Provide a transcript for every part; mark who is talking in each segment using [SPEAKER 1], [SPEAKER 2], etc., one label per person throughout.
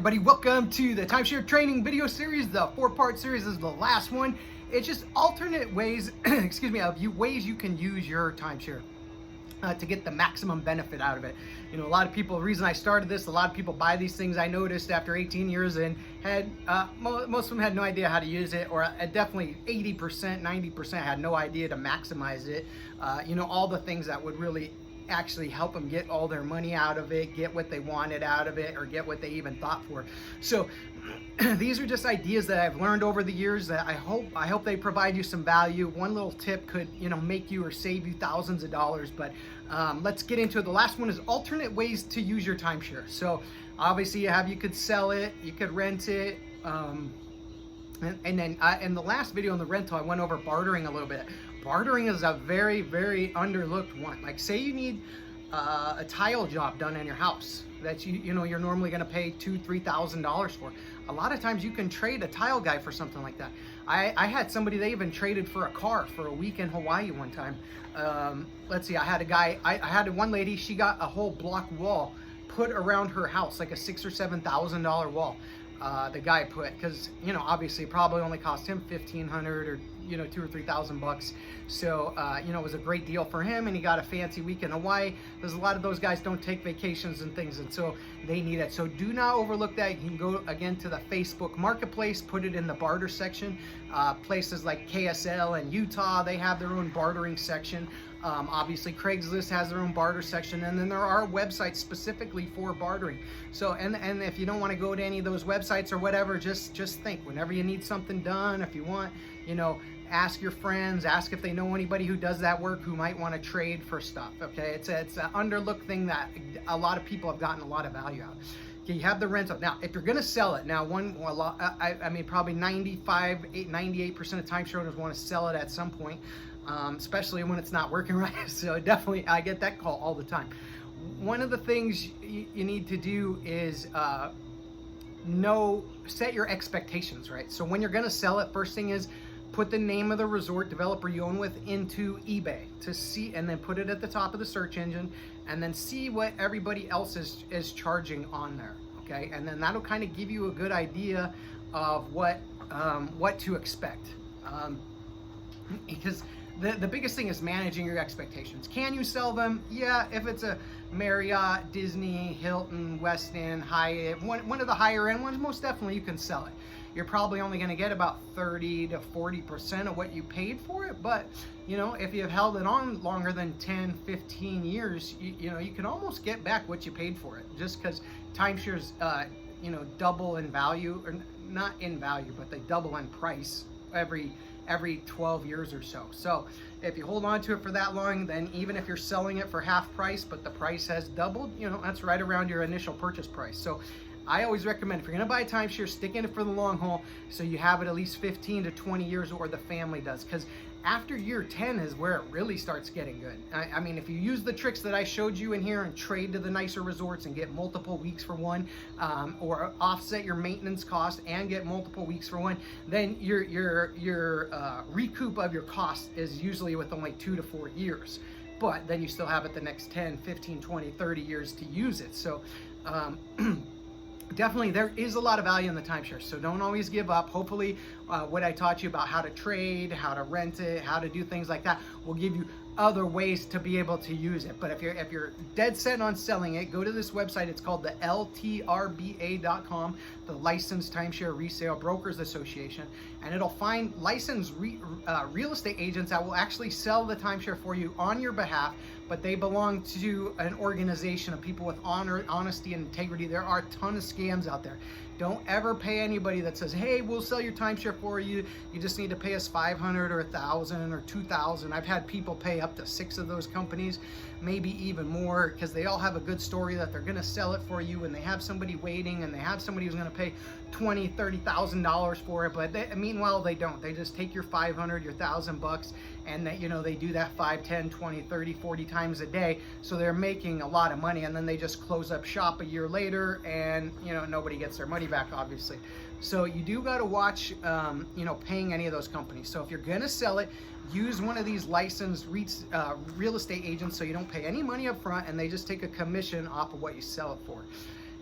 [SPEAKER 1] everybody, welcome to the timeshare training video series. The 4-part series is the last one. It's just alternate ways, excuse me, of ways you can use your timeshare to get the maximum benefit out of it. You know, a lot of people, the reason I started this, a lot of people buy these things, I noticed after 18 years, and had most of them had no idea how to use it, or definitely 80%, 90% had no idea to maximize it. You know, all the things that would really actually help them get all their money out of it, get what they wanted out of it, or get what they even thought for. So these are just ideas that I've learned over the years that I hope they provide you some value. One little tip could, you know, make you or save you thousands of dollars. But let's get into it. The last one is alternate ways to use your timeshare. So obviously you could sell it, you could rent it, and then in the last video on the rental, I went over bartering a little bit. Bartering is a very, very underlooked one. Like, say you need a tile job done in your house that you know you're normally going to pay $2,000-3,000 for. A lot of times you can trade a tile guy for something like that. I had somebody, they even traded for a car for a week in Hawaii one time. Let's see, I had a guy, I had one lady, she got a whole block wall put around her house, like a $6,000 or $7,000 wall. The guy put, because, you know, obviously probably only cost him $1,500 or, you know, $2,000 or $3,000. So, you know, it was a great deal for him, and he got a fancy week in Hawaii. There's a lot of those guys don't take vacations and things, and so they need it. So do not overlook that. You can go again to the Facebook Marketplace, put it in the barter section. Places like KSL and Utah, they have their own bartering section. Obviously Craigslist has their own barter section, and then there are websites specifically for bartering. So, and if you don't want to go to any of those websites or whatever, just think, whenever you need something done, if you want, you know, ask your friends, ask if they know anybody who does that work, who might want to trade for stuff. Okay, it's an underlooked thing that a lot of people have gotten a lot of value out of. Okay, you have the rental. Now, if you're going to sell it, now I mean, probably 98% of timeshare owners want to sell it at some point. Especially when it's not working right. So definitely, I get that call all the time. One of the things you need to do is set your expectations, right? So when you're going to sell it, first thing is put the name of the resort developer you own with into eBay to see, and then put it at the top of the search engine, and then see what everybody else is charging on there. Okay, and then that'll kind of give you a good idea of what to expect, because the biggest thing is managing your expectations. Can you sell them? Yeah, if it's a Marriott, Disney, Hilton, Westin, Hyatt, one of the higher end ones, most definitely you can sell it. You're probably only going to get about 30 to 40% of what you paid for it, but you know, if you've held it on longer than 10, 15 years, you know, you can almost get back what you paid for it, just because timeshares, you know, double in value, or not in value, but they double in price every 12 years or so. So if you hold on to it for that long, then even if you're selling it for half price, but the price has doubled, you know, that's right around your initial purchase price. So I always recommend, if you're going to buy a timeshare, stick in it for the long haul, so you have it at least 15 to 20 years, or the family does, because after year 10 is where it really starts getting good. I mean, if you use the tricks that I showed you in here and trade to the nicer resorts and get multiple weeks for one, or offset your maintenance cost and get multiple weeks for one, then your recoup of your cost is usually with only 2 to 4 years. But then you still have it the next 10, 15, 20, 30 years to use it. So definitely there is a lot of value in the timeshare, so don't always give up. Hopefully what I taught you about how to trade, how to rent it, how to do things like that will give you other ways to be able to use it. But if you're dead set on selling it, go to this website. It's called the LTRBA.com, the Licensed Timeshare Resale Brokers Association, and it'll find licensed real estate agents that will actually sell the timeshare for you on your behalf, but they belong to an organization of people with honesty and integrity. There are a ton of scams out there. Don't ever pay anybody that says, hey, we'll sell your timeshare for you. You just need to pay us $500 or $1,000 or $2,000. I've had people pay up to 6 of those companies, maybe even more, because they all have a good story that they're going to sell it for you, and they have somebody waiting, and they have somebody who's going to pay $20,000, $30,000 for it. But meanwhile, they don't. They just take your $500, your $1,000, and you know, they do that 5, 10, 20, 30, 40 times a day. So they're making a lot of money, and then they just close up shop a year later, and you know, nobody gets their money back, obviously. So you do got to watch, you know, paying any of those companies. So if you're going to sell it, use one of these licensed real estate agents, so you don't pay any money up front, and they just take a commission off of what you sell it for.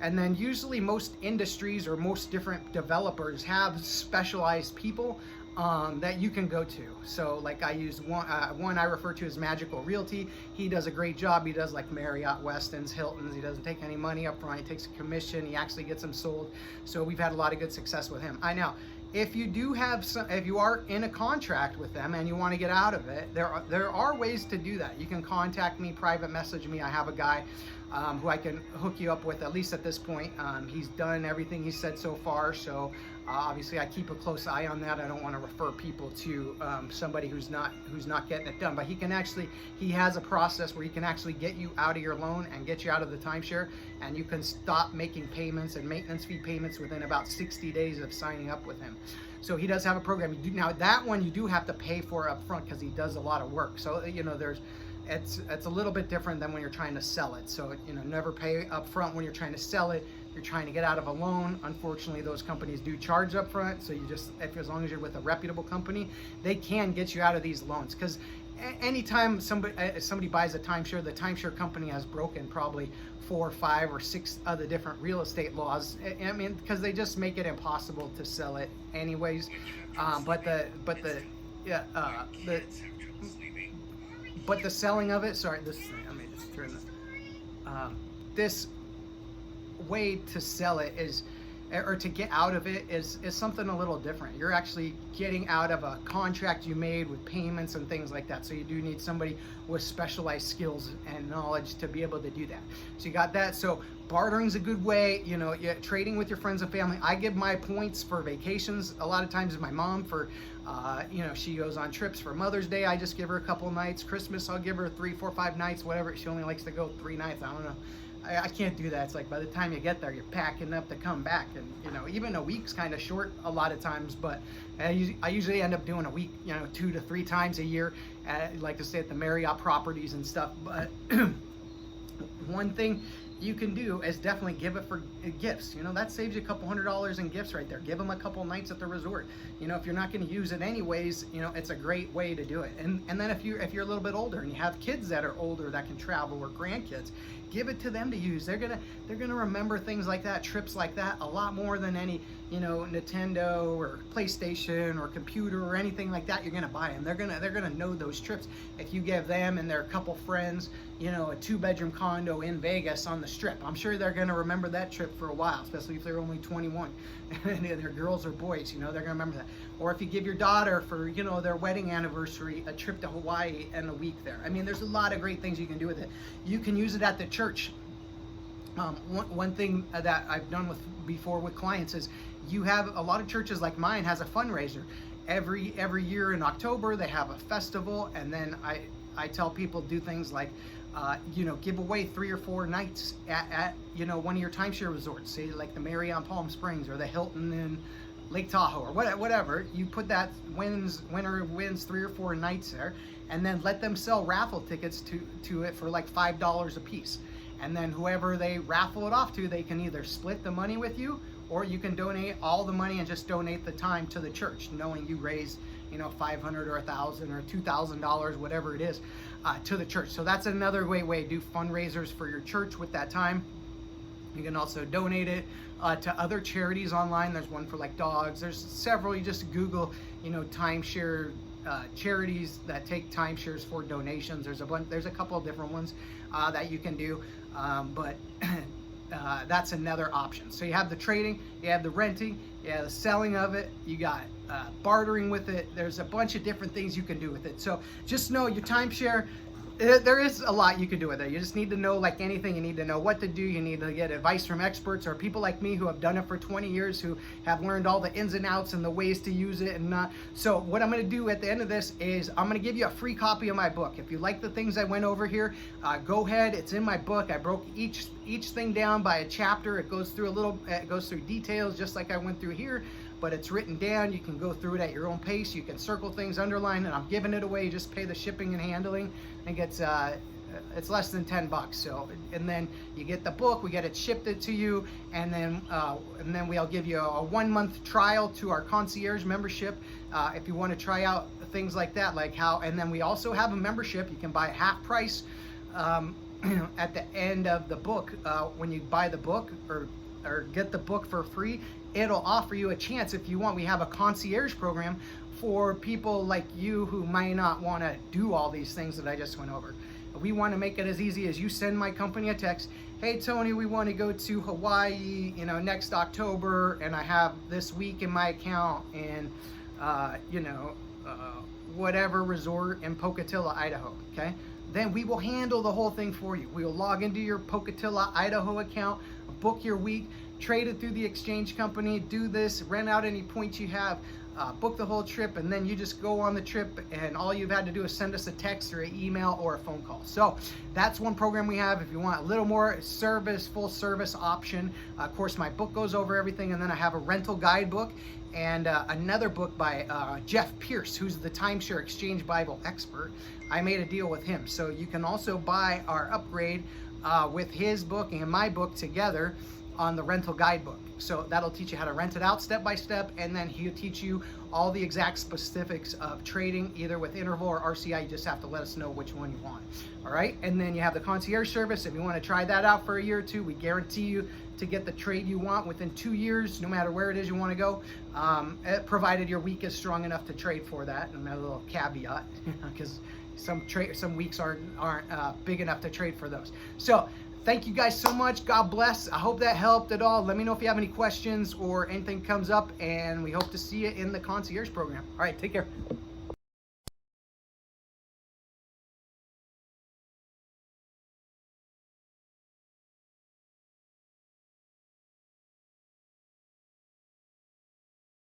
[SPEAKER 1] And then usually most industries or most different developers have specialized people that you can go to. So like I use one I refer to as Magical Realty. He does a great job. He does like Marriott, Westin's, Hilton's. He doesn't take any money up front. He takes a commission. He actually gets them sold. So we've had a lot of good success with him. I know. If you do have if you are in a contract with them and you want to get out of it, there are ways to do that. You can contact me, private message me. I have a guy who I can hook you up with, at least at this point. He's done everything he said so far, so obviously I keep a close eye on that. I don't want to refer people to somebody who's not getting it done, but he has a process where he can actually get you out of your loan and get you out of the timeshare, and you can stop making payments and maintenance fee payments within about 60 days of signing up with him. So he does have a program. Now that one you do have to pay for up front because he does a lot of work. So it's a little bit different than when you're trying to sell it. So never pay up front when you're trying to sell it. You're trying to get out of a loan. Unfortunately, those companies do charge up front. So as long as you're with a reputable company, they can get you out of these loans. Because anytime somebody buys a timeshare, the timeshare company has broken probably 4, 5, or 6 other different real estate laws. I mean, because they just make it impossible to sell it anyways. But the selling of it, sorry, let me just turn this. This way to sell it or to get out of it is something a little different. You're actually getting out of a contract you made with payments and things like that. So you do need somebody with specialized skills and knowledge to be able to do that. So you got that. So bartering's a good way, trading with your friends and family. I give my points for vacations. A lot of times my mom for, she goes on trips for Mother's Day. I just give her a couple nights. Christmas, I'll give her 3, 4, 5 nights, whatever. She only likes to go 3 nights. I don't know. I can't do that. It's like by the time you get there, you're packing up to come back, and even a week's kind of short a lot of times. But I usually end up doing a week, 2 to 3 times a year. I like to stay at the Marriott properties and stuff. But one thing you can do is definitely give it for gifts. That saves you a couple $100 in gifts right there. Give them a couple nights at the resort. If you're not going to use it anyways, it's a great way to do it. And then if you're a little bit older and you have kids that are older that can travel, or grandkids, give it to them to use. They're gonna remember things like that, trips like that, a lot more than any Nintendo or PlayStation or computer or anything like that you're gonna buy them. They're gonna know those trips if you give them and their couple friends a 2-bedroom condo in Vegas on the Strip. I'm sure they're gonna remember that trip for a while, especially if they're only 21 and they're girls or boys. They're gonna remember that. Or if you give your daughter for their wedding anniversary a trip to Hawaii and a week there. I mean, there's a lot of great things you can do with it. You can use it at the church. One thing that I've done before with clients is you have a lot of churches like mine has a fundraiser. Every year in October they have a festival, and then I tell people do things like give away 3 or 4 nights at one of your timeshare resorts, say like the Marriott Palm Springs or the Hilton in Lake Tahoe or whatever. You put that winner wins 3 or 4 nights there, and then let them sell raffle tickets to it for like $5 a piece. And then whoever they raffle it off to, they can either split the money with you, or you can donate all the money and just donate the time to the church, knowing you raised $500 or $1,000 or $2,000, whatever it is, to the church. So that's another great way to do fundraisers for your church with that time. You can also donate it to other charities online. There's one for like dogs. There's several. You just Google, timeshare charities that take timeshares for donations. There's a couple of different ones that you can do, but that's another option. So you have the trading, you have the renting, you have the selling of it, you got bartering with it. There's a bunch of different things you can do with it. So just know your timeshare, there is a lot you can do with it. You just need to know, like anything, you need to know what to do. You need to get advice from experts or people like me who have done it for 20 years, who have learned all the ins and outs and the ways to use it and not. So what I'm going to do at the end of this is I'm going to give you a free copy of my book. If you like the things I went over here, go ahead. It's in my book. I broke each thing down by a chapter. It goes through it goes through details just like I went through here, but it's written down. You can go through it at your own pace. You can circle things, underline, and I'm giving it away. Just pay the shipping and handling. I think it's less than $10. So, and then you get the book. We get it shipped it to you, and then we'll give you a 1-month trial to our concierge membership if you want to try out things like that, and then we also have a membership. You can buy half price at the end of the book, when you buy the book or get the book for free, it'll offer you a chance if you want. We have a concierge program for people like you who might not want to do all these things that I just went over. We want to make it as easy as you send my company a text, hey Tony, we want to go to Hawaii, next October, and I have this week in my account, and whatever resort in Pocatello, Idaho, okay? Then we will handle the whole thing for you. We will log into your Pocatello, Idaho account, book your week, trade it through the exchange company, do this, rent out any points you have, book the whole trip, and then you just go on the trip, and all you've had to do is send us a text or an email or a phone call. So that's one program we have. If you want a little more service, full service option, of course my book goes over everything, and then I have a rental guidebook and another book by Jeff Pierce, who's the Timeshare Exchange Bible expert. I made a deal with him, so you can also buy our upgrade with his book and my book together on the rental guidebook. So that'll teach you how to rent it out step by step, and then he'll teach you all the exact specifics of trading, either with interval or RCI. You just have to let us know which one you want. All right, and then you have the concierge service. If you want to try that out for a year or two, we guarantee you to get the trade you want within 2 years, no matter where it is you want to go, provided your week is strong enough to trade for that. And a little caveat, because some weeks aren't big enough to trade for those. So thank you guys so much. God bless. I hope that helped at all. Let me know if you have any questions or anything comes up, and we hope to see you in the concierge program. All right, take care.